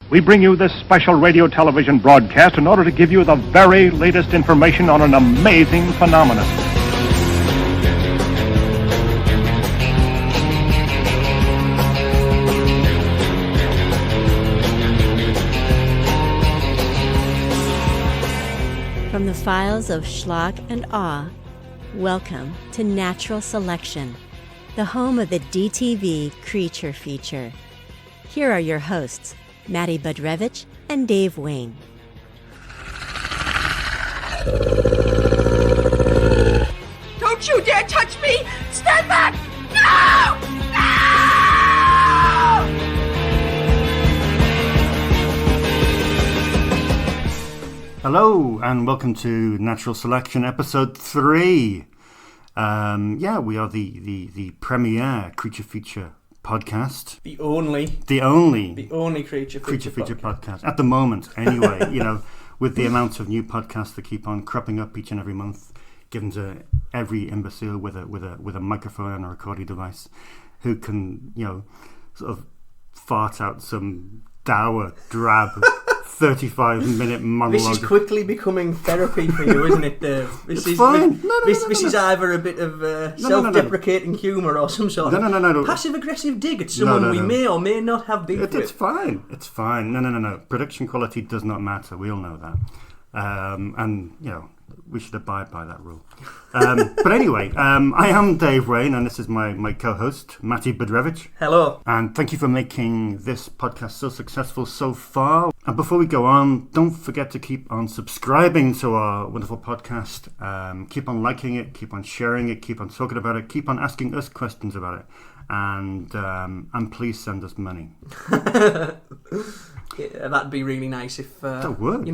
We bring you this special radio television broadcast in order to give you the very latest information on an amazing phenomenon. From the files of Schlock and Awe, welcome to Natural Selection, the home of the DTV Creature Feature. Here are your hosts, Matty Budrewicz and Dave Wain. Don't you dare touch me! Stand back! No! No! Hello and welcome to Natural Selection episode 3. We are the premier creature feature podcast. The only creature feature podcast at the moment. Anyway, with the amount of new podcasts that keep on cropping up each and every month, given to every imbecile with a microphone and a recording device, who can sort of fart out some dour, drab 35-minute monologue. This is quickly becoming therapy for you, isn't it, Dave? This is fine. This is either a bit of self-deprecating humour or some sort of passive-aggressive dig at someone we may or may not have beef with. It's fine. It's fine. No. Production quality does not matter. We all know that. We should abide by that rule. But anyway, I am Dave Wain, and this is my co-host, Matty Budrewicz. Hello. And thank you for making this podcast so successful so far. And before we go on, don't forget to keep on subscribing to our wonderful podcast. Keep on liking it, keep on sharing it, keep on talking about it, keep on asking us questions about it. And please send us money. Yeah, that'd be really nice if that would.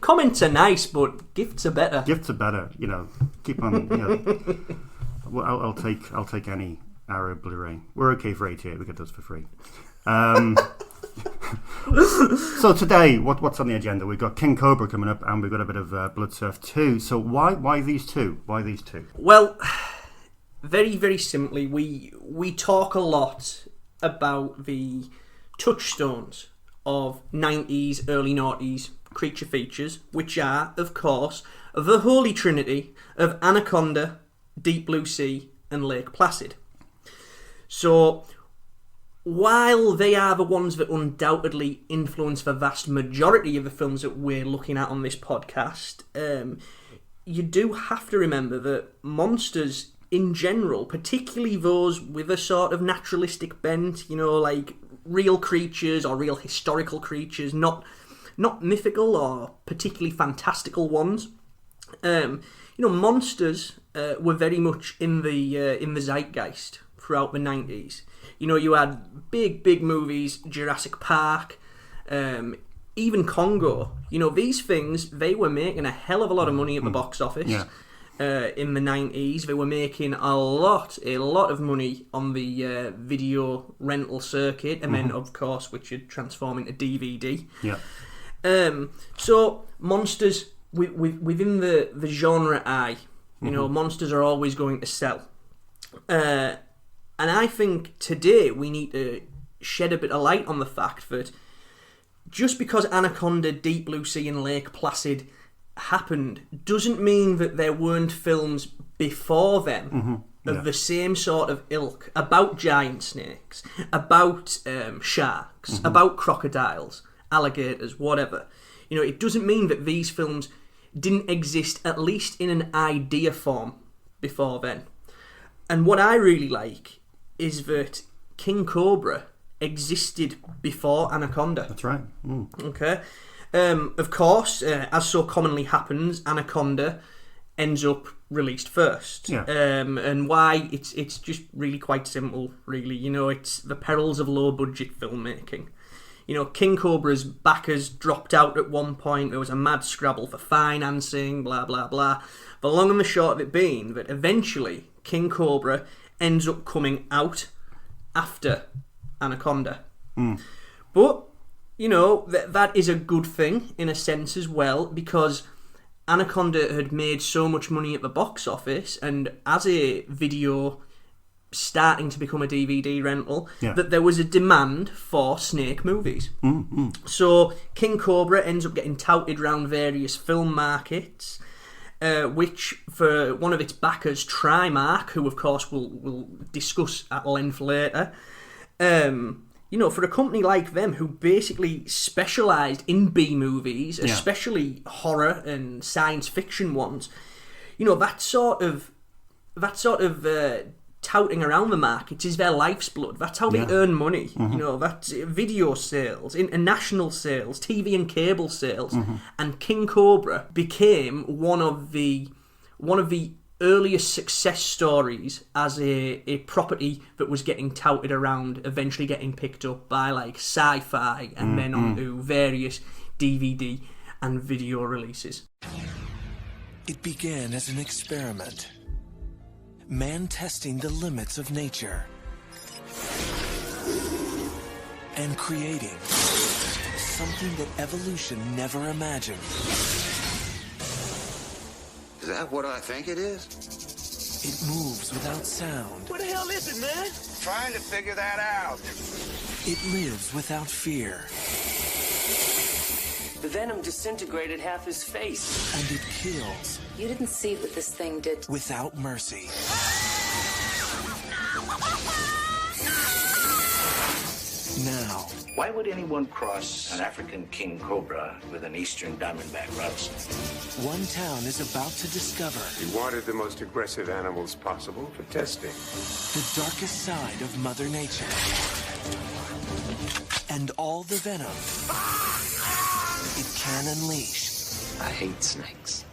Comments are nice, but gifts are better. Keep on. Well, I'll take any Arrow Blu-ray. We're okay for 88. We get those for free. So today, what's on the agenda? We've got King Cobra coming up, and we've got a bit of Bloodsurf 2. So why these two? Why these two? Well, very very simply, we talk a lot about the touchstones of 90s, early 90s creature features, which are, of course, the holy trinity of Anaconda, Deep Blue Sea, and Lake Placid. So, while they are the ones that undoubtedly influence the vast majority of the films that we're looking at on this podcast, you do have to remember that monsters in general, particularly those with a sort of naturalistic bent, like real creatures or real historical creatures, not mythical or particularly fantastical ones. Monsters were very much in the zeitgeist throughout the 90s. You had big movies, Jurassic Park, even Congo. These things, they were making a hell of a lot of money at the box office. Yeah. In the 90s, they were making a lot of money on the video rental circuit, and then of course which would transform into DVD. Yeah. So monsters within the genre eye, monsters are always going to sell. And I think today we need to shed a bit of light on the fact that just because Anaconda, Deep Blue Sea, and Lake Placid happened doesn't mean that there weren't films before them of the same sort of ilk about giant snakes, about sharks, about crocodiles, alligators, whatever. It doesn't mean that these films didn't exist, at least in an idea form, before then. And what I really like is that King Cobra existed before Anaconda. That's right. Okay. Of course, as so commonly happens, Anaconda ends up released first. Yeah. And why? It's just really quite simple, really. It's the perils of low-budget filmmaking. King Cobra's backers dropped out at one point. There was a mad scrabble for financing, blah, blah, blah. The long and the short of it being that eventually King Cobra ends up coming out after Anaconda. But that is a good thing in a sense as well, because Anaconda had made so much money at the box office, and as a video starting to become a DVD rental, that there was a demand for snake movies. So King Cobra ends up getting touted around various film markets, which for one of its backers, Trimark, who of course we'll discuss at length later, for a company like them who basically specialised in B movies, especially horror and science fiction ones, that sort of touting around the markets is their life's blood. That's how they earn money. That's video sales, international sales, TV and cable sales. And King Cobra became one of the earliest success stories as a property that was getting touted around, eventually getting picked up by like Sci-Fi and then onto various DVD and video releases. It began as an experiment. Man testing the limits of nature and creating something that evolution never imagined. Is that what I think it is? It moves without sound. What the hell is it, man? Trying to figure that out. It lives without fear. The venom disintegrated half his face. And it kills. You didn't see what this thing did. Without mercy. Now. Why would anyone cross an African king cobra with an eastern diamondback rust? One town is about to discover. He wanted the most aggressive animals possible for testing. The darkest side of Mother Nature. And all the venom it can unleash. I hate snakes.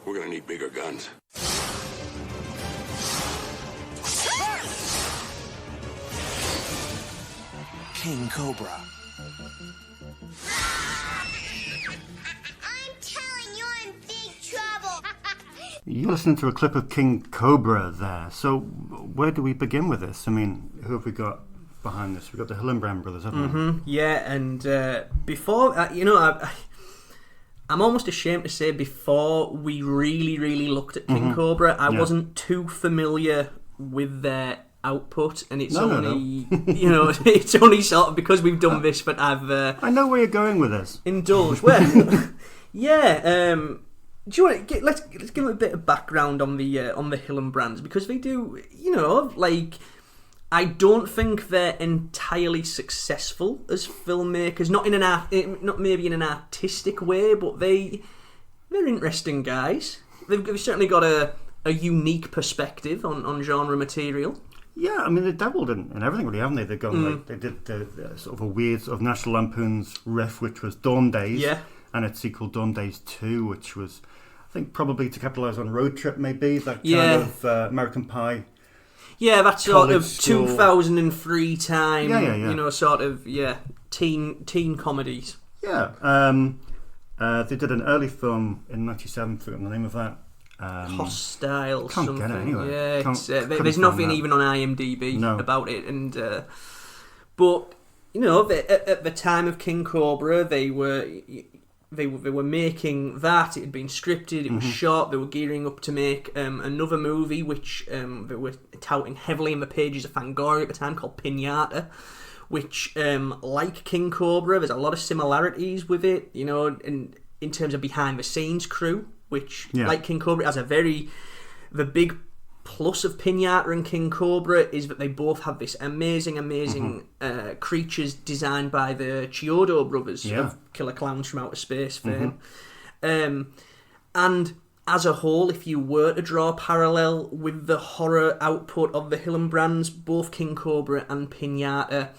We're gonna need bigger guns. King Cobra. You're listening to a clip of King Cobra there. So where do we begin with this? I mean, who have we got behind this? We've got the Hillenbrand brothers, haven't we? Yeah, and before, I'm almost ashamed to say before we really looked at King Cobra, I wasn't too familiar with their output, and it's it's only sort of because we've done this that I've... I know where you're going with this. Indulged. Well, yeah, do you want to let's give them a bit of background on the Hillenbrands, because they do, I don't think they're entirely successful as filmmakers, not maybe in an artistic way, but they're interesting guys. They've certainly got a unique perspective on genre material. Yeah, I mean, they dabbled in everything, really, haven't they? They've gone they did the sort of a weird sort of National Lampoon's riff, which was Dawn Days, and its sequel Dawn Days 2, which was, I think, probably to capitalise on Road Trip, maybe, that kind of American Pie. Yeah, that sort of school. 2003 time, sort of, teen comedies. Yeah, they did an early film in 97, forgotten the name of that. Hostile. Can't something. get it anyway. Yeah, there's nothing even on IMDb about it, and but at the time of King Cobra, they were making that. It had been scripted, it was shot. They were gearing up to make another movie, which they were touting heavily in the pages of Fangoria at the time, called Pinata, which, like King Cobra, there's a lot of similarities with it, in terms of behind the scenes crew, which, like King Cobra, has the big plus of Pinata and King Cobra is that they both have this amazing creatures designed by the Chiodo brothers of Killer Clowns from Outer Space fame. And as a whole, if you were to draw a parallel with the horror output of the Hillenbrands, both King Cobra and Pinata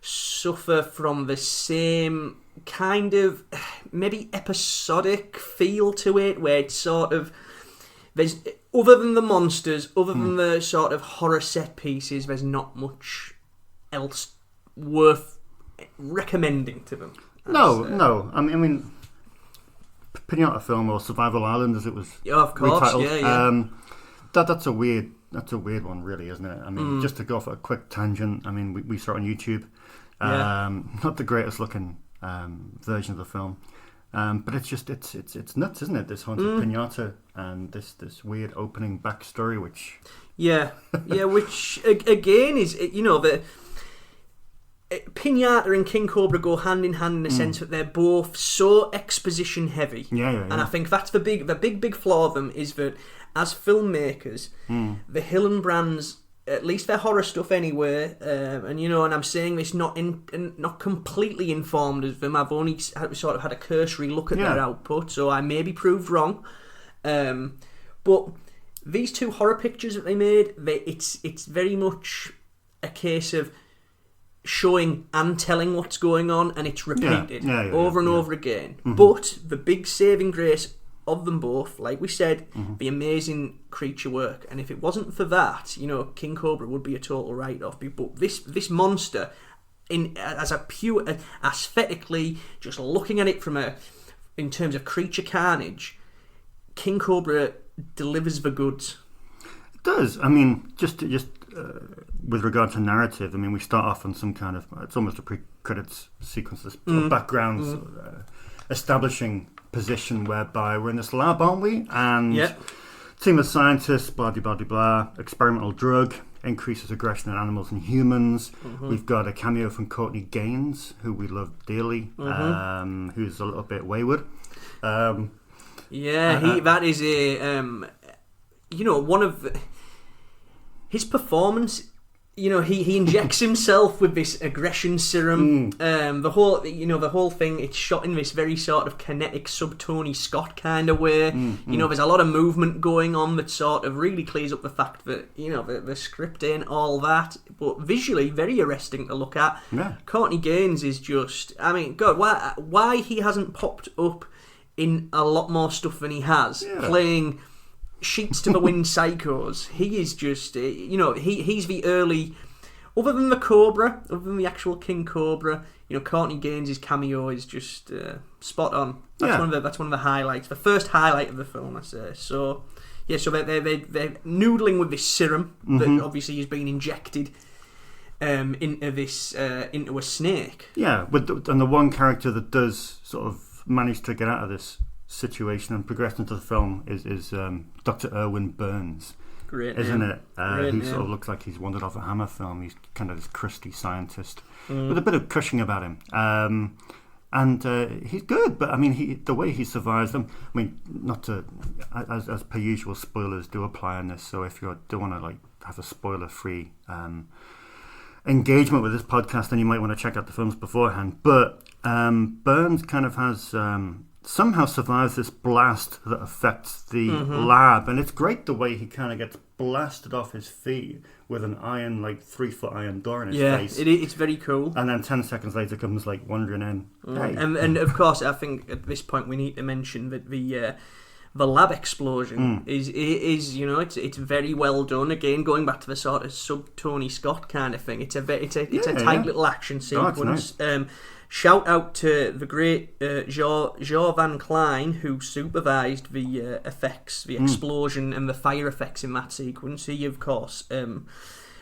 suffer from the same kind of maybe episodic feel to it, where it's sort of, there's, other than the monsters, other than the sort of horror set pieces, there's not much else worth recommending to them. No. I mean, Pinata Film, or Survival Island, as it was retitled. Yeah. That's a weird one, really, isn't it? I mean, just to go off a quick tangent. I mean, we saw it on YouTube. Not the greatest looking version of the film. But it's just it's nuts, isn't it? This haunted pinata and this weird opening backstory, which which again is the pinata and King Cobra go hand in hand in the sense that they're both so exposition heavy. And I think that's the big flaw of them is that as filmmakers, the Hillenbrands, at least their horror stuff anyway, and I'm saying this not completely informed of them. I've only sort of had a cursory look at their output, so I may be proved wrong. But these two horror pictures that they made, it's very much a case of showing and telling what's going on, and it's repeated over and over again. But the big saving grace of them both, like we said, the amazing creature work, and if it wasn't for that, King Cobra would be a total write-off. But this monster, as a pure aesthetically, just looking at it in terms of creature carnage, King Cobra delivers the goods. It does. I mean, just with regard to narrative, I mean, we start off on some kind of, it's almost a pre-credits sequence, this background establishing position whereby we're in this lab, aren't we? And team of scientists, blah, blah, blah, blah, experimental drug, increases aggression in animals and humans. We've got a cameo from Courtney Gaines, who we love dearly, who's a little bit wayward. That is one of his performance. He injects himself with this aggression serum. The whole thing, it's shot in this very sort of kinetic sub-Tony Scott kind of way. There's a lot of movement going on that sort of really clears up the fact that the script ain't all that, but visually very arresting to look at. Courtney Gaines is just, I mean, God, why he hasn't popped up in a lot more stuff than he has, playing Sheets to the Wind psychos. He is just, he's the early, other than the actual King Cobra, Courtney Gaines' cameo is just spot on. That's one of the highlights, the first highlight of the film, I say. So they're noodling with this serum that obviously is being injected into a snake. And the one character that does sort of manage to get out of this situation and progress into the film is Dr. Erwin Burns. Great, isn't it? Who sort of looks like he's wandered off a Hammer film. He's kind of this crusty scientist with a bit of Cushing about him. And he's good, but I mean, the way he survives them. I mean, not to, as per usual, spoilers do apply on this. So if you don't want to have a spoiler-free engagement with this podcast, then you might want to check out the films beforehand. But Burns kind of has somehow survives this blast that affects the lab, and it's great the way he kind of gets blasted off his feet with an 3-foot iron door in his face. It's very cool. And then 10 seconds later comes wandering in. Hey. And of course, I think at this point we need to mention that the lab explosion is it's very well done. Again, going back to the sort of sub Tony Scott kind of thing. It's a tight little action sequence. Nice. Shout out to the great Jean Van Klein, who supervised the effects, the explosion and the fire effects in that sequence. He, of course,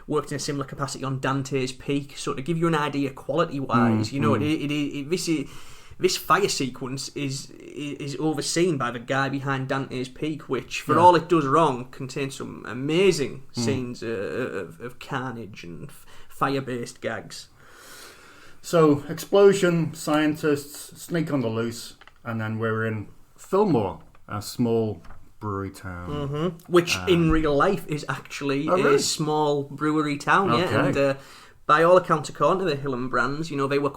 worked in a similar capacity on Dante's Peak. So to give you an idea, quality-wise, this fire sequence is overseen by the guy behind Dante's Peak, which, for all it does wrong, contains some amazing scenes of carnage and fire-based gags. So, explosion, scientists, snake on the loose, and then we're in Fillmore, a small brewery town. Which in real life is actually a small brewery town, Okay. And by all accounts, according to the Hillenbrands, they were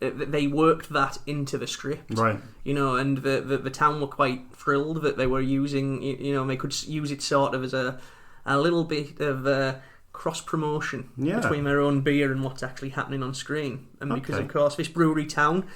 they worked that into the script. Right. And the town were quite thrilled that they were using, they could use it sort of as a little bit of cross-promotion between their own beer and what's actually happening on screen. And because, of course, this brewery town,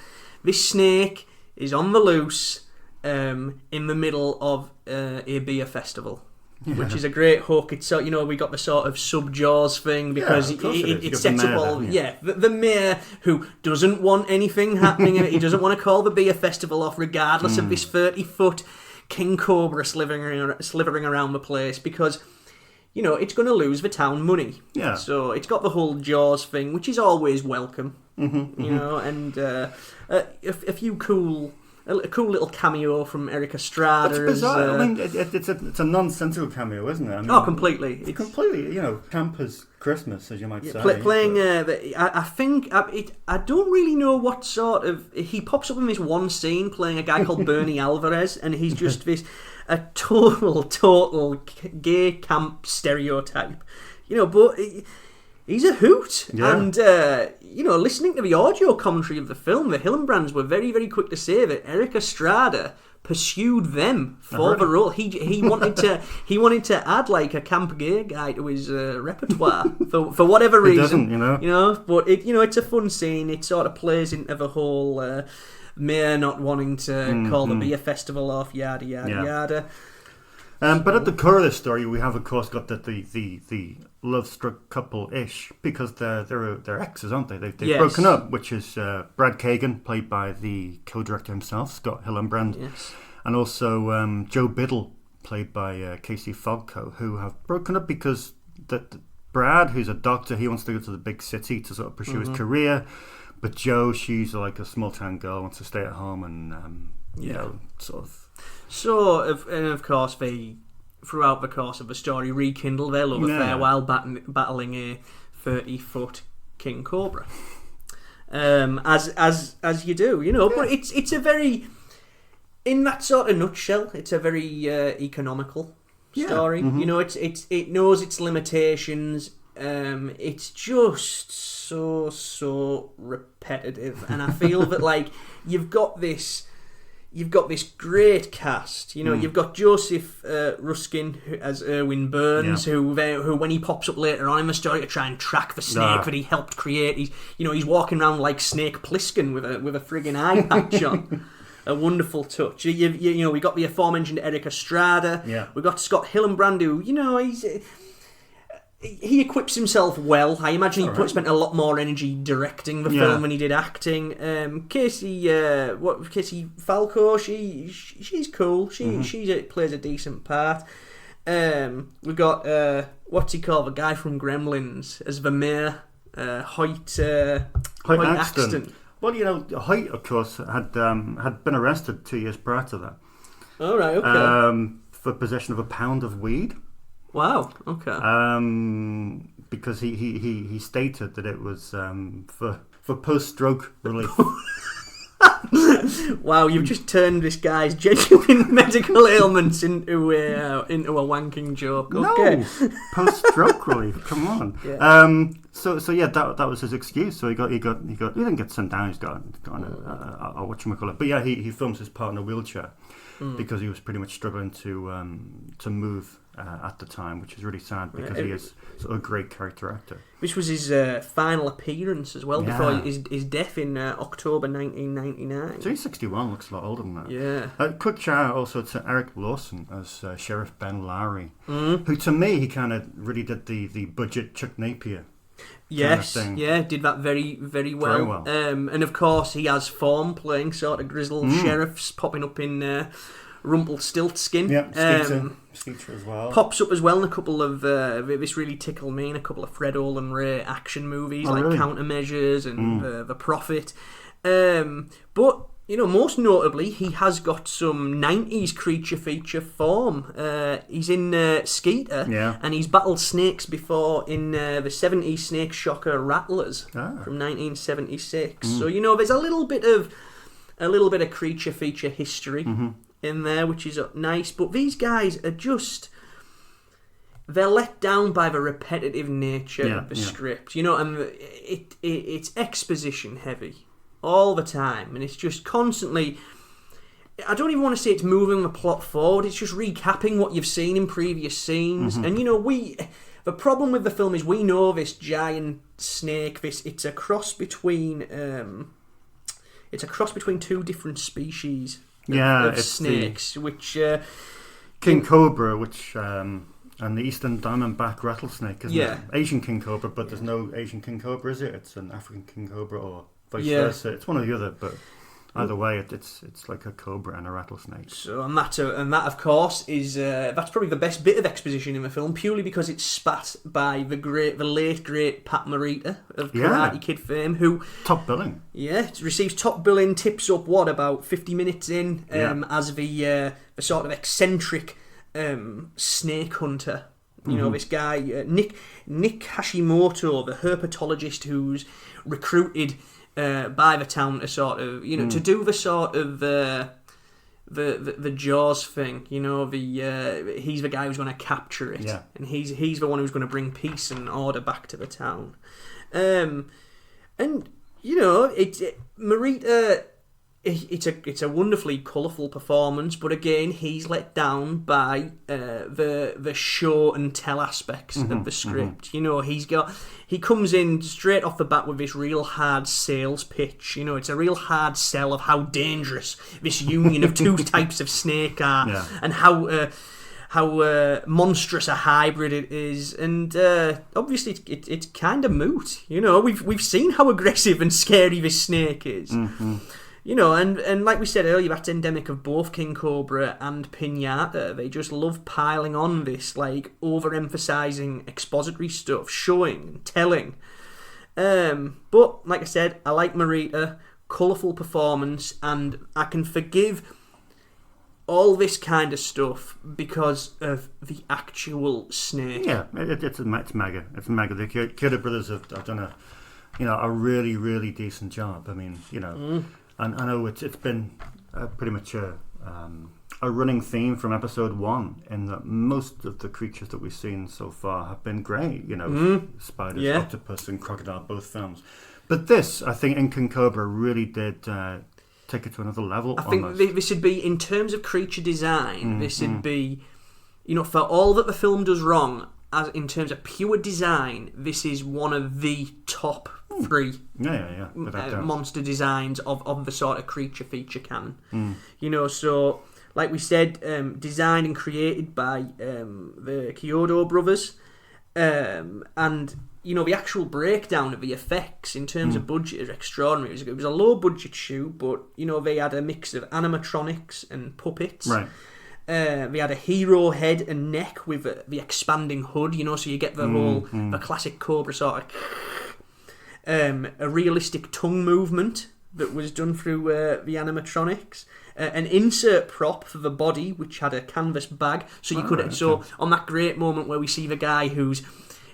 this snake is on the loose in the middle of a beer festival. Which is a great hook. It's we got the sort of sub-Jaws thing because it sets up all... the mayor who doesn't want anything happening. He doesn't want to call the beer festival off regardless of this 30-foot King Cobra slithering around the place because... it's going to lose the town money. Yeah. So it's got the whole Jaws thing, which is always welcome. And a few cool. A cool little cameo from Eric Estrada. It's bizarre. I mean, it's a nonsensical cameo, isn't it? I mean, completely. It's completely, camp as Christmas, as you might say. Playing, I don't really know what sort of... He pops up in this one scene playing a guy called Bernie Alvarez, and he's just a total gay camp stereotype. But... He's a hoot, and listening to the audio commentary of the film, the Hillenbrands were very, very quick to say that Eric Estrada pursued them for the role. He wanted to add like a camp gay guy to his repertoire for whatever reason. He doesn't, but it's a fun scene. It sort of plays into the whole mayor not wanting to call the beer festival off, yada yada yada. But at the core of this story, we have, of course, got the love-struck couple-ish, because they're exes, aren't they? They've broken up, which is Brad Kagan, played by the co-director himself, Scott Hillenbrand, and also Joe Biddle, played by Casey Falco, who have broken up because Brad, who's a doctor, he wants to go to the big city to sort of pursue his career, but Joe, she's like a small-town girl, wants to stay at home and, sort of... So, of course, they, throughout the course of the story, rekindle their love affair while battling a 30-foot King Cobra. As you do, but it's a very, in that sort of nutshell, it's a very economical story. It knows its limitations. It's just so repetitive, and I feel that like you've got this great cast. You've got Joseph Ruskin as Erwin Burns, who when he pops up later on in the story to try and track the snake that he helped create, he's walking around like Snake Plissken with a friggin' eye patch on. A wonderful touch. We got the aforementioned Eric Estrada. Yeah. We got Scott Hillenbrand, who he equips himself well. I imagine he spent a lot more energy directing the film than he did acting. Casey Falco, she's cool. She plays a decent part. We've got what's he called, the guy from Gremlins as the mayor, Hoyt Axton. Well, Hoyt, of course, had been arrested 2 years prior to that. All right, okay. For possession of a pound of weed. Wow. Okay. Because he stated that it was for post-stroke relief. Wow, you've just turned this guy's genuine medical ailments into a wanking joke. Okay. No, post-stroke relief. Come on. Yeah. So that was his excuse. So he didn't get sent down. He's got on a whatchamacallit. But yeah, he films his part in a wheelchair because he was pretty much struggling to move at the time, which is really sad because he is sort of a great character actor. This was his final appearance as well before his death in October 1999. So he's 61, looks a lot older than that. Yeah. Quick shout out also to Eric Lawson as Sheriff Ben Lowry, who to me, he kind of really did the budget Chuck Napier. Yes, did that very, very well. Very well. And of course, he has form playing sort of grizzled sheriffs, popping up in Rumpelstiltskin. Yeah, Skeeter as well. Pops up as well in a couple of this really tickled me in a couple of Fred Olen Ray action movies like really? Countermeasures and The Prophet. But most notably, he has got some 90s creature feature form. He's in Skeeter, and he's battled snakes before in the 70s Snake Shocker Rattlers from 1976. So there's a little bit of creature feature history in there, which is nice. But these guys are they're let down by the repetitive nature of the script, and it's exposition heavy all the time, and it's just constantly, I don't even want to say it's moving the plot forward, it's just recapping what you've seen in previous scenes. And the problem with the film is we know this giant snake, it's a cross between two different species of snakes, which King Cobra, which and the Eastern Diamondback rattlesnake, isn't it? Asian King Cobra, but there's no Asian King Cobra, is it? It's an African King Cobra or vice versa. It's one or the other, but Either way, it's like a cobra and a rattlesnake. So and that of course is that's probably the best bit of exposition in the film, purely because it's spat by the late great Pat Morita of Karate Kid fame, who top billing. Yeah, receives top billing. Tips up about 50 minutes in as the sort of eccentric snake hunter. You know, this guy Nick Hashimoto, the herpetologist who's recruited by the town to sort of, to do the sort of the Jaws thing. You know, he's the guy who's going to capture it, and he's the one who's going to bring peace and order back to the town. And Morita. It's a wonderfully colourful performance, but again, he's let down by the show and tell aspects of the script. You know, he comes in straight off the bat with this real hard sales pitch. You know, it's a real hard sell of how dangerous this union of two types of snake are, and how monstrous a hybrid it is, and obviously it's kind of moot. You know, we've seen how aggressive and scary this snake is. You know, and like we said earlier, that's endemic of both King Cobra and Pinata. They just love piling on this, like, overemphasizing expository stuff, showing and telling. But, like I said, I like Morita, colourful performance, and I can forgive all this kind of stuff because of the actual snake. Yeah, it's mega. It's mega. The Kyoto brothers have done a really, really decent job. I mean, And I know it's been pretty much a running theme from episode 1 in that most of the creatures that we've seen so far have been great. Spiders, octopus, and crocodile, both films. But this, I think, in King Cobra really did take it to another level. I think this would be, in terms of creature design, this would be, for all that the film does wrong, as in terms of pure design, this is one of the top 3 monster designs of the sort of creature feature canon. So like we said, designed and created by the Kyoto brothers, and the actual breakdown of the effects in terms of budget is extraordinary. It was a low budget shoot, but they had a mix of animatronics and puppets. Right. They had a hero head and neck with the expanding hood, so you get the whole the classic Cobra sort of a realistic tongue movement that was done through the animatronics, an insert prop for the body which had a canvas bag, so you on that great moment where we see the guy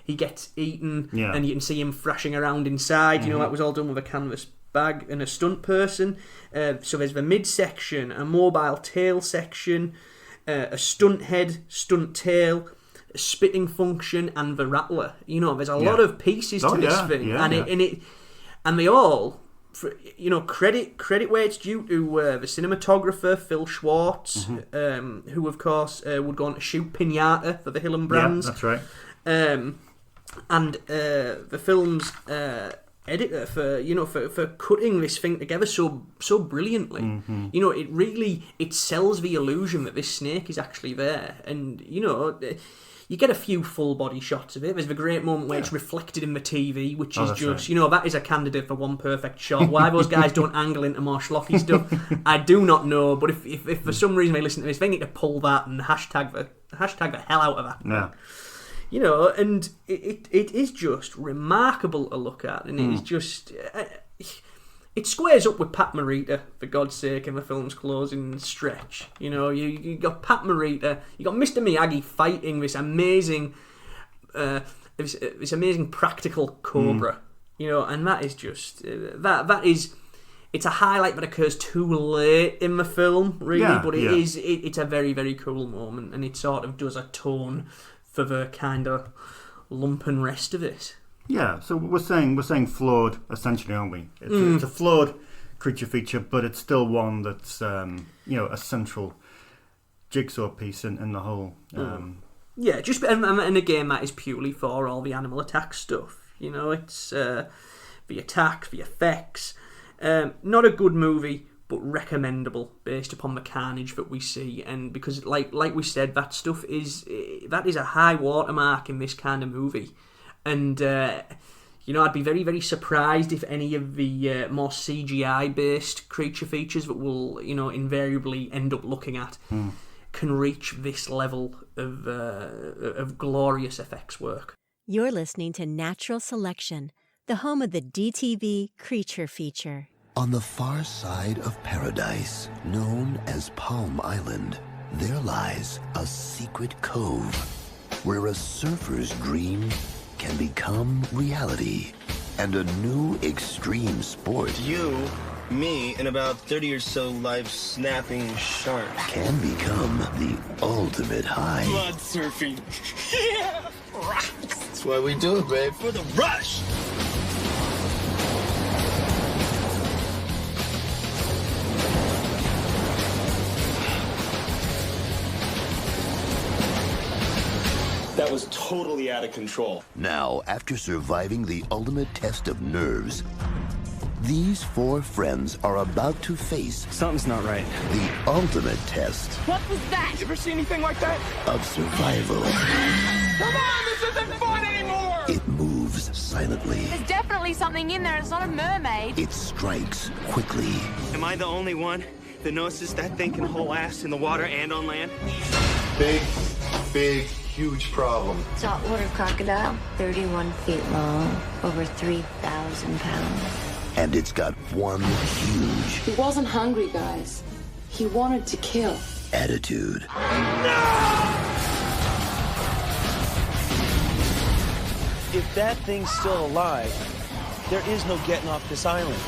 he gets eaten and you can see him thrashing around inside, that was all done with a canvas bag and a stunt person. So there's the midsection, a mobile tail section, a stunt head, stunt tail, a spitting function, and the rattler. There's a lot of pieces to this thing, and they all, credit where it's due to the cinematographer Phil Schwartz, who of course would go on to shoot Pinata for the Hillenbrands. Yeah, that's right. And the film's editor for cutting this thing together so brilliantly. It sells the illusion that this snake is actually there, and you get a few full body shots of it. There's the great moment where it's reflected in the TV, which is just right. That is a candidate for one perfect shot. Why those guys don't angle into more schlocky stuff, I do not know. But if for some reason they listen to this, they need to pull that and hashtag the hell out of that. Yeah. And it is just remarkable to look at, and it is just it squares up with Pat Morita, for God's sake, in the film's closing stretch. You got Pat Morita, you got Mr. Miyagi fighting this amazing practical cobra, and that is just that is. It's a highlight that occurs too late in the film, really, but it's a very, very cool moment, and it sort of does atone for the kind of lumpen rest of it. Yeah, so we're saying flawed, essentially, aren't we? It's a flawed creature feature, but it's still one that's a central jigsaw piece in the whole. Yeah, just and again, that is purely for all the animal attack stuff. It's the attacks, the effects. Not a good movie, but recommendable based upon the carnage that we see, and because like we said, that stuff is a high watermark in this kind of movie, and You know, I'd be very, very surprised if any of the more CGI-based creature features that we'll, you know, invariably end up looking at can reach this level of glorious effects work. You're listening to Natural Selection, the home of the DTV Creature Feature. On the far side of paradise, known as Palm Island, there lies a secret cove where a surfer's dream can become reality, and a new extreme sport you, me, and about 30 or so life-snapping sharks can become the ultimate high. Blood surfing. Yeah! That's why we do it, babe. For the rush! That was totally out of control. Now, after surviving the ultimate test of nerves, these four friends are about to face something's not right. The ultimate test. What was that? You ever see anything like that? Of survival. Come on, this isn't fun anymore! It moves silently. There's definitely something in there. It's not a mermaid. It strikes quickly. Am I the only one that notices that thing can haul ass in the water and on land? Big, huge problem. Saltwater crocodile, 31 feet long, over 3,000 pounds. And it's got one huge... He wasn't hungry, guys. He wanted to kill. Attitude. No! If that thing's still alive, there is no getting off this island.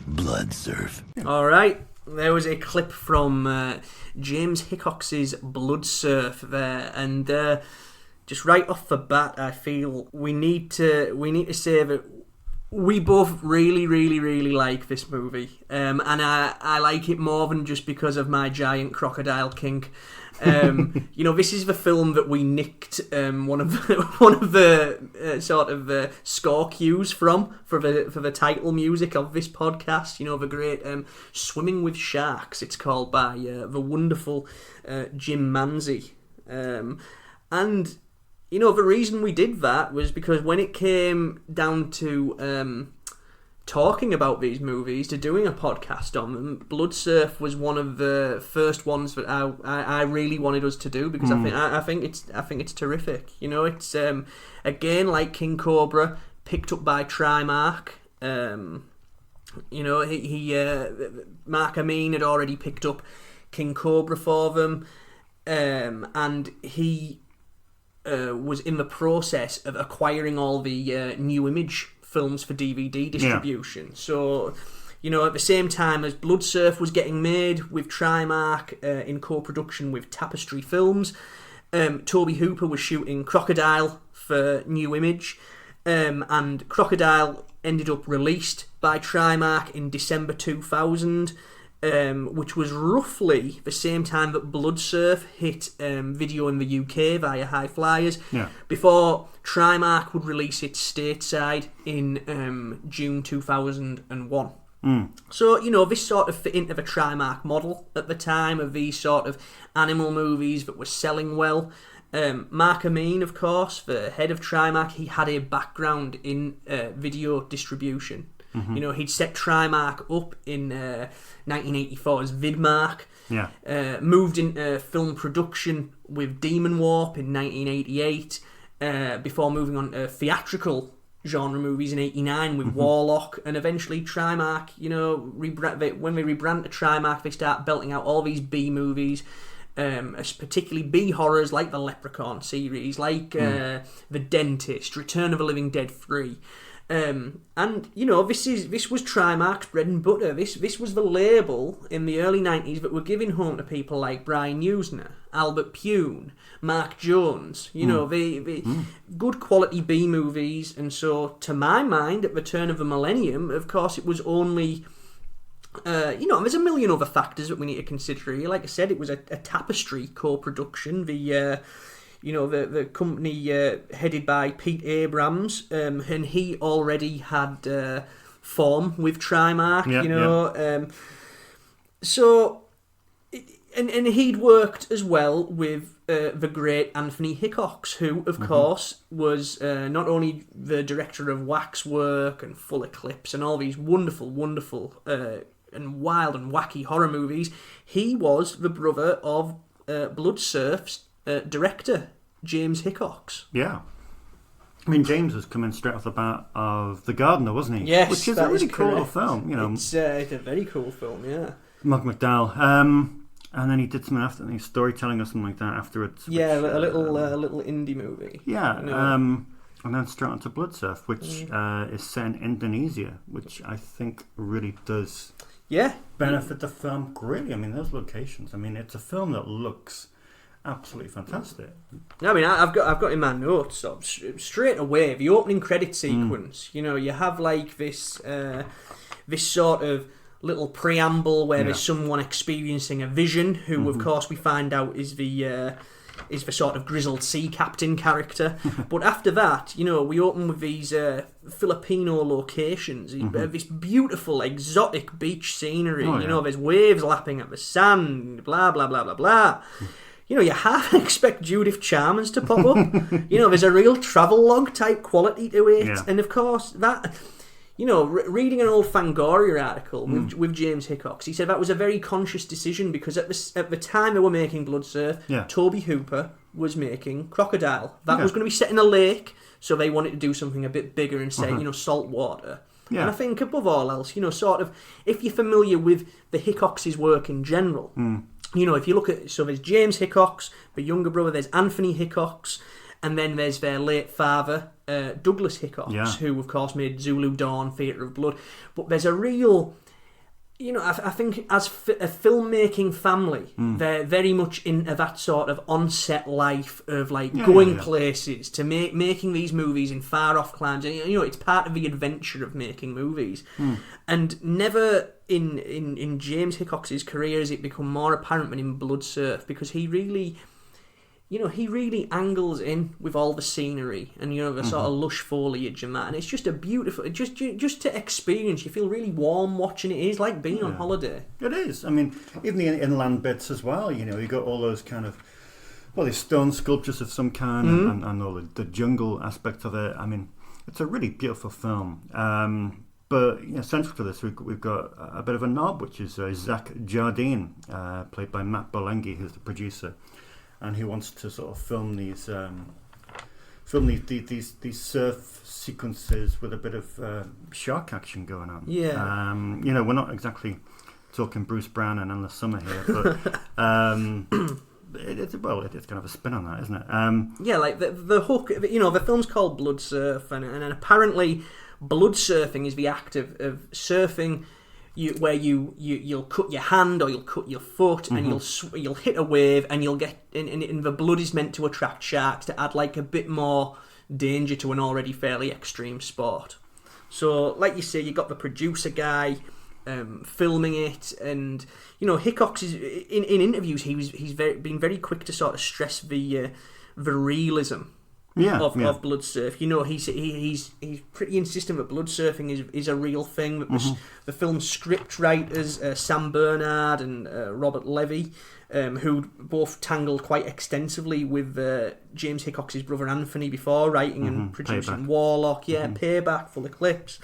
Blood surf. All right. There was a clip from James Hickox's Blood Surf there, and just right off the bat, I feel we need to say that we both really, really, really like this movie, and I like it more than just because of my giant crocodile kink. You know, this is the film that we nicked one of the sort of score cues from for the title music of this podcast. You know, the great "Swimming with Sharks." It's called by the wonderful Jim Manzi, and you know the reason we did that was because when it came down to talking about these movies, to doing a podcast on them, Blood Surf was one of the first ones that I really wanted us to do, because I think it's terrific. You know, it's again like King Cobra, picked up by Trimark. You know, he Mark Amin had already picked up King Cobra for them, and he was in the process of acquiring all the New Image films for DVD distribution. Yeah. So, you know, at the same time as Blood Surf was getting made with Trimark in co-production with Tapestry Films, Tobe Hooper was shooting Crocodile for New Image, and Crocodile ended up released by Trimark in December 2000, which was roughly the same time that Blood Surf hit video in the UK via High Flyers, before Trimark would release it stateside in June 2001. So, you know, this sort of fit into the Trimark model at the time of these sort of animal movies that were selling well. Mark Amin, of course, the head of Trimark, he had a background in video distribution. You know, he'd set Trimark up in 1984 as Vidmark. Moved into film production with Demon Warp in 1988, before moving on to theatrical genre movies in 89 with Warlock, and eventually Trimark, you know, when they rebrand to Trimark, they start belting out all these B movies, particularly B horrors like the Leprechaun series, like The Dentist, Return of the Living Dead 3. And you know, this was Trimark's bread and butter. This was the label in the early 90s that were giving home to people like Brian Usner, Albert Pune, Mark Jones. You know, the good quality B movies. And so, to my mind, at the turn of the millennium, of course, it was only. You know, there's a million other factors that we need to consider here. Like I said, it was a Tapestry co-production. You know, the company headed by Pete Abrams, and he already had form with Trimark, so And he'd worked as well with the great Anthony Hickox, who, of course, was not only the director of Waxwork and Full Eclipse and all these wonderful, wonderful and wild and wacky horror movies, he was the brother of Bloodsurf's director, James Hickox. Yeah. I mean, James was coming straight off the bat of The Gardener, wasn't he? Yes, which is a really cool film. You know, it's a very cool film, yeah. Mark McDowell. And then he did something after, storytelling or something like that afterwards. Yeah, which, a little indie movie. Yeah, and then straight on to Bloodsurf, which is set in Indonesia, which I think really does benefit the film greatly. I mean, those locations. I mean, it's a film that looks absolutely fantastic. I mean, I've got in my notes straight away the opening credit sequence. You know, you have like this sort of little preamble where there's someone experiencing a vision, who of course we find out is the sort of grizzled sea captain character. But after that, you know, we open with these Filipino locations, this beautiful exotic beach scenery. You know, there's waves lapping at the sand, blah blah blah blah blah. You know, you half expect Judith Chalmers to pop up. You know, there's a real travelogue type quality to it, and of course that. You know, reading an old Fangoria article with James Hickox, he said that was a very conscious decision because at the time they were making Bloodsurf, Toby Hooper was making Crocodile. That was going to be set in a lake, so they wanted to do something a bit bigger and say, you know, salt water. Yeah. And I think above all else, you know, sort of, if you're familiar with the Hickox's work in general, you know, if you look at, so there's James Hickox, the younger brother, there's Anthony Hickox, and then there's their late father, Douglas Hickox, who, of course, made Zulu Dawn, Theatre of Blood. But there's a real... You know, I think as a filmmaking family, they're very much into that sort of on-set life of, like, going places to making these movies in far-off climes. And, you know, it's part of the adventure of making movies. And never in James Hickox's career has it become more apparent than in Bloodsurf, because he really... You know, he really angles in with all the scenery and, you know, the sort of lush foliage and that. And it's just a beautiful... Just to experience, you feel really warm watching it. It is like being on holiday. It is. I mean, even the inland bits as well, you know, you got all those kind of... Well, these stone sculptures of some kind and all the jungle aspect of it. I mean, it's a really beautiful film. But, you know, central to this, we've got a bit of a knob, which is Zach Jardine, played by Matt Bolengi, who's the producer. And he wants to sort of film these surf sequences with a bit of shark action going on. Yeah. You know, we're not exactly talking Bruce Brown and Endless Summer here, but it's kind of a spin on that, isn't it? Yeah, like the hook. You know, the film's called Bloodsurf, and apparently, blood surfing is the act of surfing. Where you'll cut your hand or you'll cut your foot and you'll hit a wave and you'll get and the blood is meant to attract sharks to add like a bit more danger to an already fairly extreme sport. So, like you say, you got the producer guy filming it, and you know Hickox is in interviews he's been very quick to sort of stress the realism. Of Bloodsurf. You know, he's pretty insistent that bloodsurfing is a real thing. That the film's script writers, Sam Bernard and Robert Levy, who both tangled quite extensively with James Hickox's brother Anthony before writing and producing Warlock, Payback, Full Eclipse.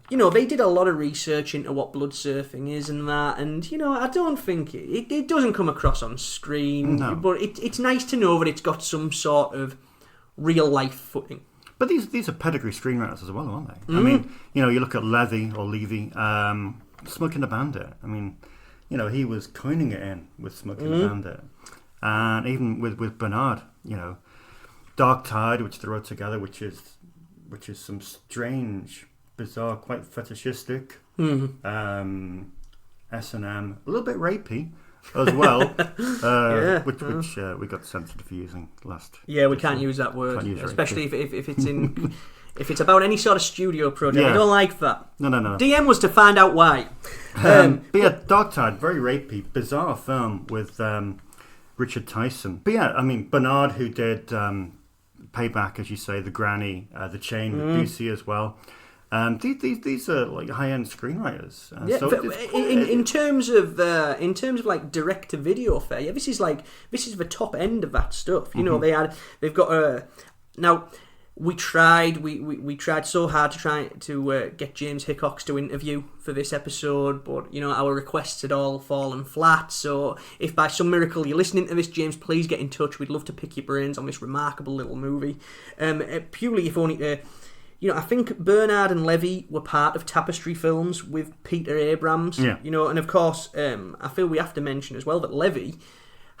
You know, they did a lot of research into what bloodsurfing is and that, and, you know, I don't think it doesn't come across on screen, but it's nice to know that it's got some sort of real life footing. But these are pedigree screenwriters as well, aren't they? I mean, you know, you look at Levy, Smoking the Bandit. I mean, you know, he was coining it in with Smoking the Bandit. And even with Bernard, you know, Dark Tide, which they wrote together, which is some strange, bizarre, quite fetishistic S&M, a little bit rapey as well, which we got censored for using last. Yeah, we can't use that word, especially if it's in if it's about any sort of studio project. I don't like that. No. DM was to find out why. But yeah, Dark Tide, very rapey, bizarre film with Richard Tyson. But yeah, I mean Bernard, who did Payback, as you say, The Granny, The Chain with Busey as well. These are like high-end screenwriters. In terms of like direct-to-video fare, this is the top end of that stuff. You know, they've got now. We tried so hard to get James Hickox to interview for this episode, but you know our requests had all fallen flat. So if by some miracle you're listening to this, James, please get in touch. We'd love to pick your brains on this remarkable little movie. Purely if only to, you know, I think Bernard and Levy were part of Tapestry Films with Peter Abrams. Yeah. You know, and of course, I feel we have to mention as well that Levy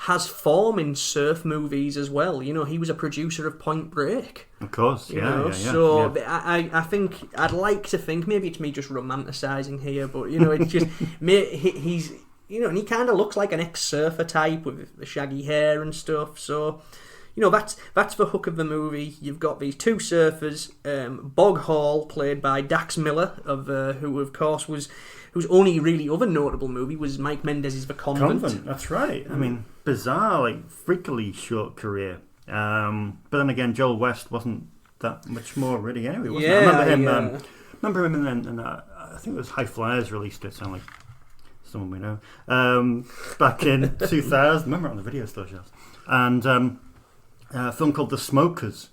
has form in surf movies as well. You know, he was a producer of Point Break. Of course, yeah. So I think, I'd like to think, maybe it's me just romanticising here, but, you know, it's just, he's, you know, and he kind of looks like an ex-surfer type with the shaggy hair and stuff, so, you know, that's the hook of the movie. You've got these two surfers, Bog Hall, played by Dax Miller, who of course whose only really other notable movie was Mike Mendez's The Convent. That's right. I mean, bizarre, like, freakily short career. But then again, Joel West wasn't that much more really anyway, wasn't it? I remember him in I think it was High Flyers released it, sound like someone we know, back in 2000. Remember it on the video store shelves. And a film called The Smokers,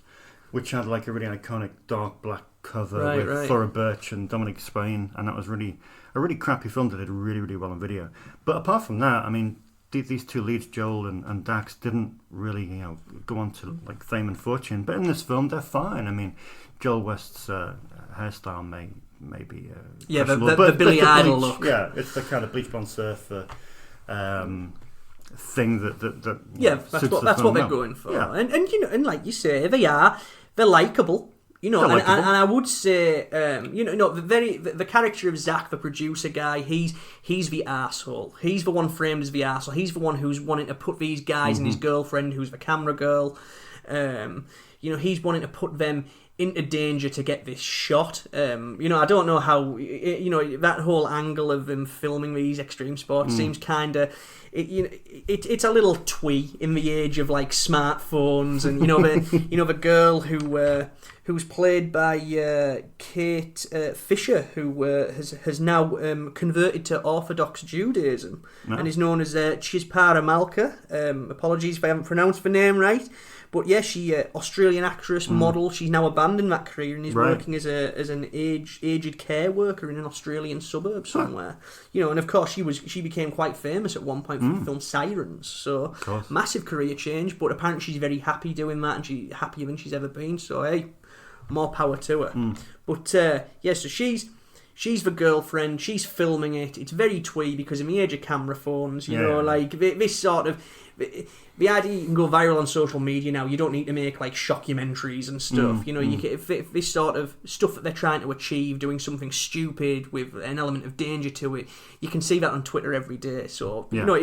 which had like a really iconic dark black cover with Thora Birch and Dominic Spain, and that was really a really crappy film that did really, really well on video. But apart from that, I mean, these two leads, Joel and Dax, didn't really, you know, go on to like fame and fortune. But in this film, they're fine. I mean, Joel West's hairstyle may be the Billy Idol look. Yeah, it's the kind of bleach blonde surfer thing that that's what they're going for. Yeah. And you know, and like you say, they're likable. You know, and I would say, the character of Zach, the producer guy, he's the arsehole. He's the one framed as the arsehole. He's the one who's wanting to put these guys and his girlfriend, who's the camera girl, you know, he's wanting to put them into danger to get this shot. You know, I don't know how, you know, that whole angle of them filming these extreme sports seems kind of, it's a little twee in the age of like smartphones, and the girl who's played by Kate Fisher, who has now converted to Orthodox Judaism and is known as Chispara Malka. Apologies if I haven't pronounced the name right. But yeah, she Australian actress, model. She's now abandoned that career and is working as an aged care worker in an Australian suburb somewhere. You know, and of course she became quite famous at one point for the film Sirens. So massive career change. But apparently she's very happy doing that, and she's happier than she's ever been. So hey, more power to her. But so she's the girlfriend. She's filming it. It's very twee because in the age of camera phones, you know, like this sort of. The idea you can go viral on social media now. You don't need to make like shockumentaries and stuff. You know, you can, if this sort of stuff that they're trying to achieve, doing something stupid with an element of danger to it, you can see that on Twitter every day. So you know,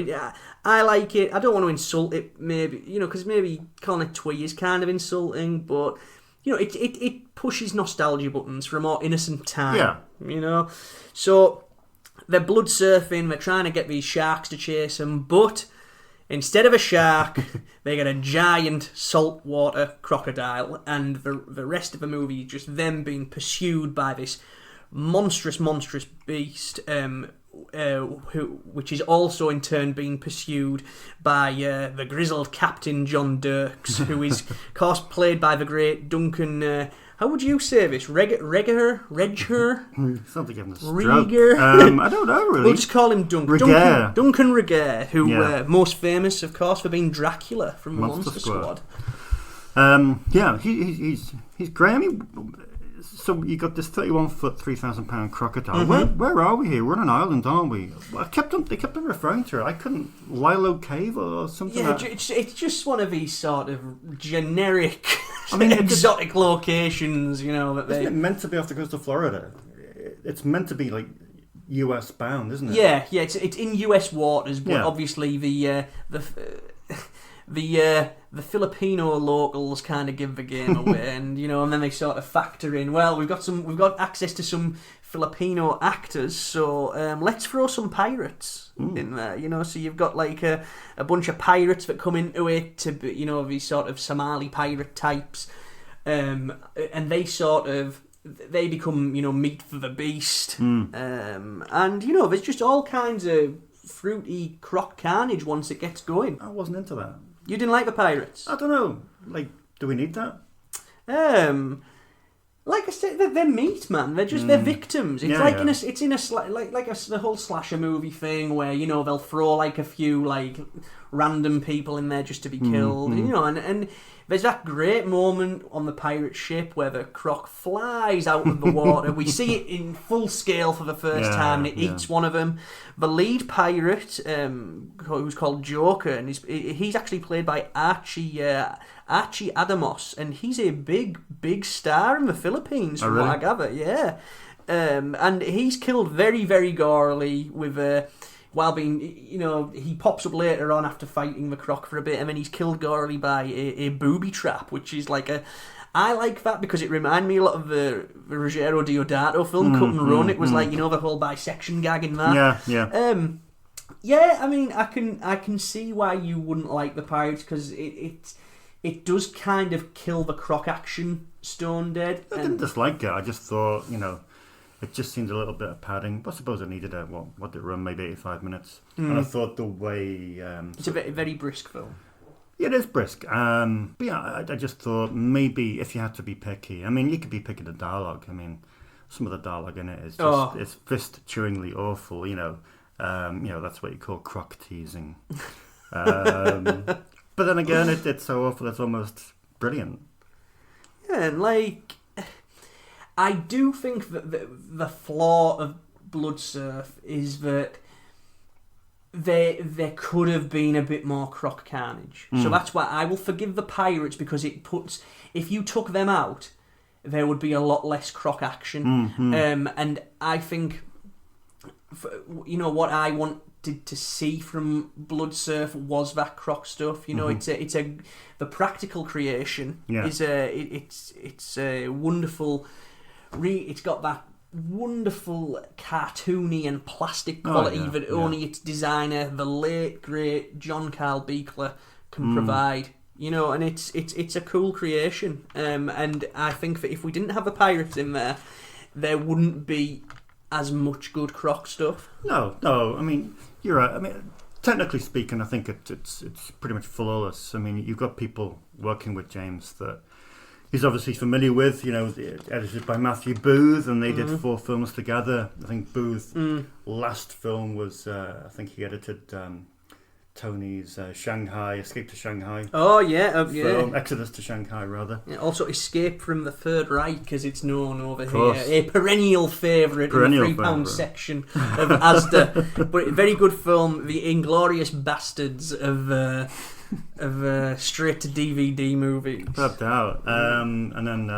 I like it. I don't want to insult it, maybe, you know, because maybe calling it twee is kind of insulting, but you know, it pushes nostalgia buttons for a more innocent time. Yeah, you know, so they're blood surfing. They're trying to get these sharks to chase them, but instead of a shark, they get a giant saltwater crocodile, and the rest of the movie is just them being pursued by this monstrous beast, which is also in turn being pursued by the grizzled Captain John Dirks, who is, of course, played by the great Duncan. How would you say this? Regher? Something giving a stroke. I don't know, really. We'll just call him Duncan. Duncan Regere, who most famous, of course, for being Dracula from the Monster Squad. He's great. I mean, so you got this 31-foot, 3,000-pound crocodile. Where are we here? We're on an island, aren't we? They kept on referring to it. I couldn't. Lilo Cave or something. Yeah, it's just one of these sort of generic, exotic locations. You know that isn't it meant to be off the coast of Florida? It's meant to be like US bound, isn't it? Yeah. It's in US waters, but obviously the Filipino locals kind of give the game away, and you know, and then they sort of factor in. Well, we've got access to some Filipino actors, so let's throw some pirates in there. You know, so you've got like a bunch of pirates that come into it to be, you know, these sort of Somali pirate types, and they sort of they become, meat for the beast. And, there's just all kinds of fruity croc carnage once it gets going. I wasn't into that. You didn't like the pirates? I don't know. Like, do we need that? Like I said, they're meat, man. They're just they're victims. It's the whole slasher movie thing where they'll throw like a few like random people in there just to be killed. And there's that great moment on the pirate ship where the croc flies out of the water. We see it in full scale for the first time, and it eats one of them. The lead pirate, who's called Joker, and he's actually played by Archie Adamos, and he's a big star in the Philippines, from what I gather. Yeah, and he's killed very, very gorily with while being, he pops up later on after fighting the croc for a bit, and then he's killed gorily by a booby trap, which is like I like that because it reminded me a lot of the Ruggero Deodato film, Cut and Run. It was like, the whole bisection gag in that. Yeah. I mean, I can see why you wouldn't like the pirates, because it does kind of kill the croc action stone dead. I didn't dislike it. I just thought, it just seemed a little bit of padding. I suppose it needed what did it run, maybe 85 minutes. And I thought the way... it's a very, very brisk film. Yeah, it is brisk. But yeah, I just thought maybe if you had to be picky, I mean, you could be picking the dialogue. I mean, some of the dialogue in it is just it's fist-chewingly awful, that's what you call croc teasing. But then again, it's so awful, it's almost brilliant. Yeah, and I do think that the flaw of Blood Surf is that there could have been a bit more croc carnage. So that's why I will forgive the pirates, because if you took them out, there would be a lot less croc action. And I think, what I wanted to see from Blood Surf was that croc stuff. The practical creation is it's a wonderful. It's got that wonderful cartoony and plastic quality that only its designer, the late great John Carl Beekler, can provide. And it's a cool creation. And I think that if we didn't have the pirates in there wouldn't be as much good croc stuff. No. I mean, you're right. I mean, technically speaking, I think it's pretty much flawless. I mean, you've got people working with James that he's obviously familiar with, edited by Matthew Booth, and they did 4 films together. I think Booth's last film was, I think he edited Tony's Shanghai, Escape to Shanghai. Oh, yeah. Film, Exodus to Shanghai, rather. Yeah, also Escape from the Third Reich, as it's known over here. A perennial favourite in the £3 section of Asda. But a very good film, The Inglorious Bastards of straight-to-DVD movies. Without doubt. And then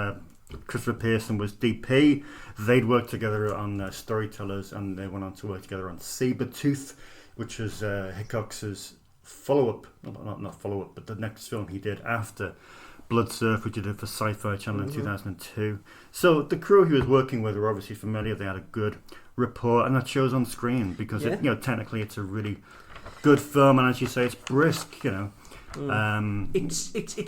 Christopher Pearson was DP. They'd worked together on Storytellers, and they went on to work together on Sabretooth, which was Hickox's follow-up, not follow-up, but the next film he did after Blood Surf, which he did for Sci-Fi Channel in 2002. So the crew he was working with were obviously familiar. They had a good rapport, and that shows on screen, because technically it's a really good film, and as you say, it's brisk. It's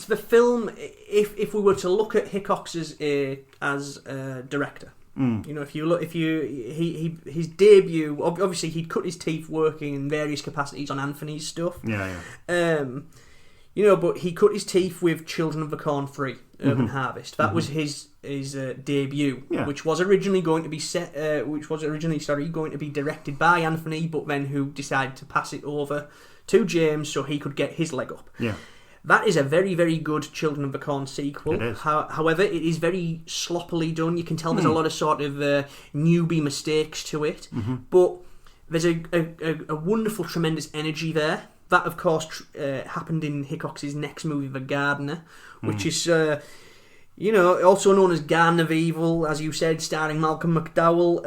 the film. If we were to look at Hickox as a director. His debut, obviously he'd cut his teeth working in various capacities on Anthony's stuff. But he cut his teeth with Children of the Corn Free, Urban Harvest. That was his debut, which was originally going to be going to be directed by Anthony, but then who decided to pass it over to James so he could get his leg up. That is a very, very good Children of the Corn sequel. It is. However, it is very sloppily done. You can tell there's a lot of sort of newbie mistakes to it. But there's a wonderful, tremendous energy there. That, of course, happened in Hickox's next movie, The Gardener, which is, also known as Garden of Evil, as you said, starring Malcolm McDowell.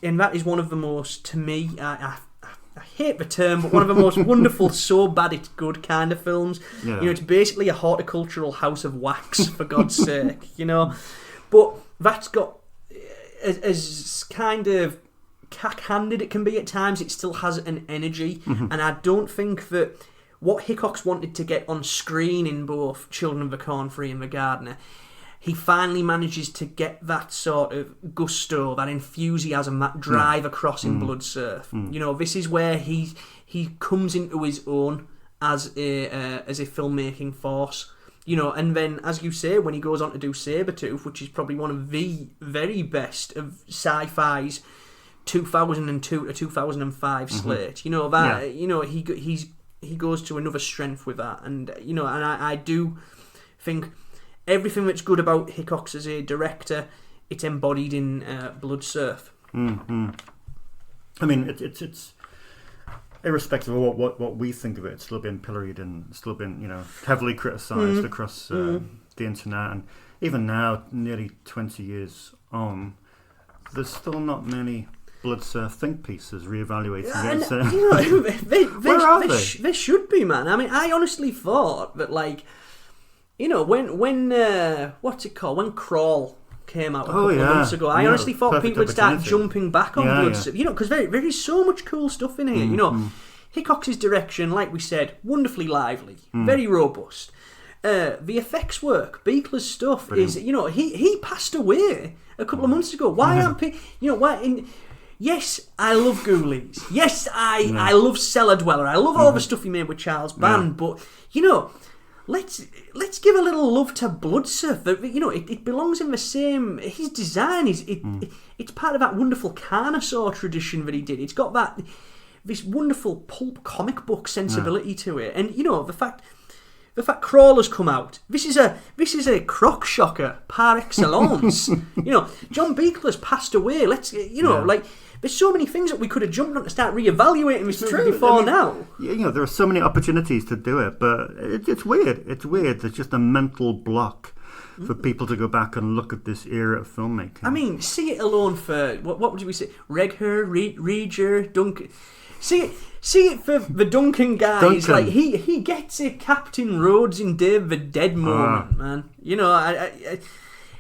And that is one of the most, to me, I hate the term, but one of the most wonderful, so bad it's good kind of films. It's basically a horticultural house of wax, for God's sake, But that's got, as kind of cack-handed it can be at times, it still has an energy. And I don't think that what Hickox wanted to get on screen in both Children of the Corn Free and The Gardener, he finally manages to get that sort of gusto, that enthusiasm, that drive across in Blood Surf. You know, this is where he comes into his own as a filmmaking force. You know, and then, as you say, when he goes on to do Sabretooth, which is probably one of the very best of sci-fi's 2002 to 2005 slate. You know that. You know, he goes to another strength with that, and you know, and I do think everything that's good about Hickox as a director, it's embodied in Blood Surf. I mean, it's irrespective of what we think of it, it's still been pilloried and still been, you know, heavily criticised across the internet, and even now, nearly 20 years on, there's still not many Blood Surf think pieces reevaluating it. So. You know, Where are they? They should be, man. I mean, I honestly thought that, like, you know, when what's it called? When Crawl came out a couple of months ago, I honestly thought people would start jumping back on Blood Surf. You know, because there is so much cool stuff in here. You know, Hickox's direction, like we said, wonderfully lively, very robust. The effects work, Beekler's stuff is, you know, he passed away a couple of months ago. Why aren't people, you know, why? Yes, I love Ghoulies. Yes, I love Cellar Dweller. I love all the stuff he made with Charles Band. But, you know, let's give a little love to Blood Surf. You know, it belongs in the same. His design it's part of that wonderful Carnosaur tradition that he did. It's got this wonderful pulp comic book sensibility to it, and you know the fact Crawler's come out. This is a croc shocker par excellence. You know, John Beekler's passed away. Let's like. There's so many things that we could have jumped on to start reevaluating this before now. You know, there are so many opportunities to do it, but it's weird. It's weird. There's just a mental block for people to go back and look at this era of filmmaking. I mean, see it alone for what would we say? Regher, Reger, Duncan. See it for the Duncan guys. Like he gets it. Captain Rhodes in Day of the Dead moment, man. You know,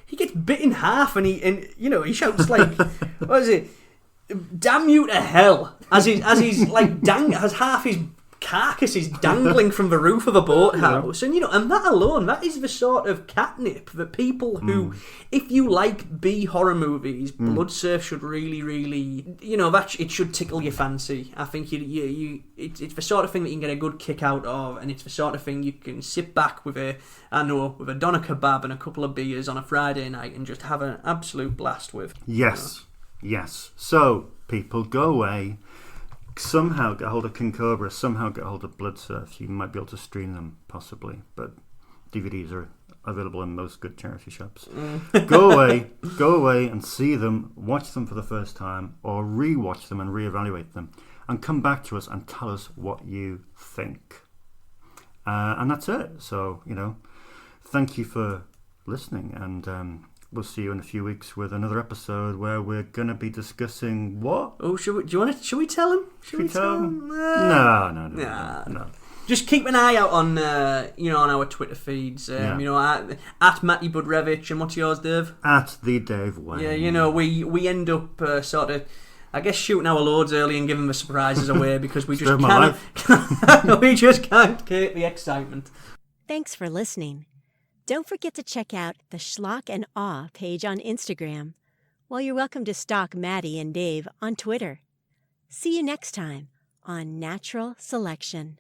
he gets bit in half, and you know he shouts like, what is it? Damn you to hell! As he's like has half his carcass is dangling from the roof of a boathouse, and you know, and that alone, that is the sort of catnip that people who, if you like B horror movies, Blood Surf should really, really, you know, that it should tickle your fancy. I think it's the sort of thing that you can get a good kick out of, and it's the sort of thing you can sit back with a doner kebab and a couple of beers on a Friday night and just have an absolute blast with. Yes. Yes. So, people, go away. Somehow get hold of King Cobra. Somehow get hold of Blood Surf. You might be able to stream them, possibly. But DVDs are available in most good charity shops. Go away and see them. Watch them for the first time. Or re-watch them and re-evaluate them. And come back to us and tell us what you think. And that's it. So, you know, thank you for listening. And... we'll see you in a few weeks with another episode where we're going to be discussing what? Oh, should we tell him? Should we tell him? No. Just keep an eye out on on our Twitter feeds. You know, at Matty Budrewicz, and what's yours, Dave? At the Dave Wain. Yeah, you know, we end up sort of, I guess, shooting our loads early and giving the surprises away because we just can't keep the excitement. Thanks for listening. Don't forget to check out the Schlock and Awe page on Instagram, while you're welcome to stalk Matty and Dave on Twitter. See you next time on Natural Selection.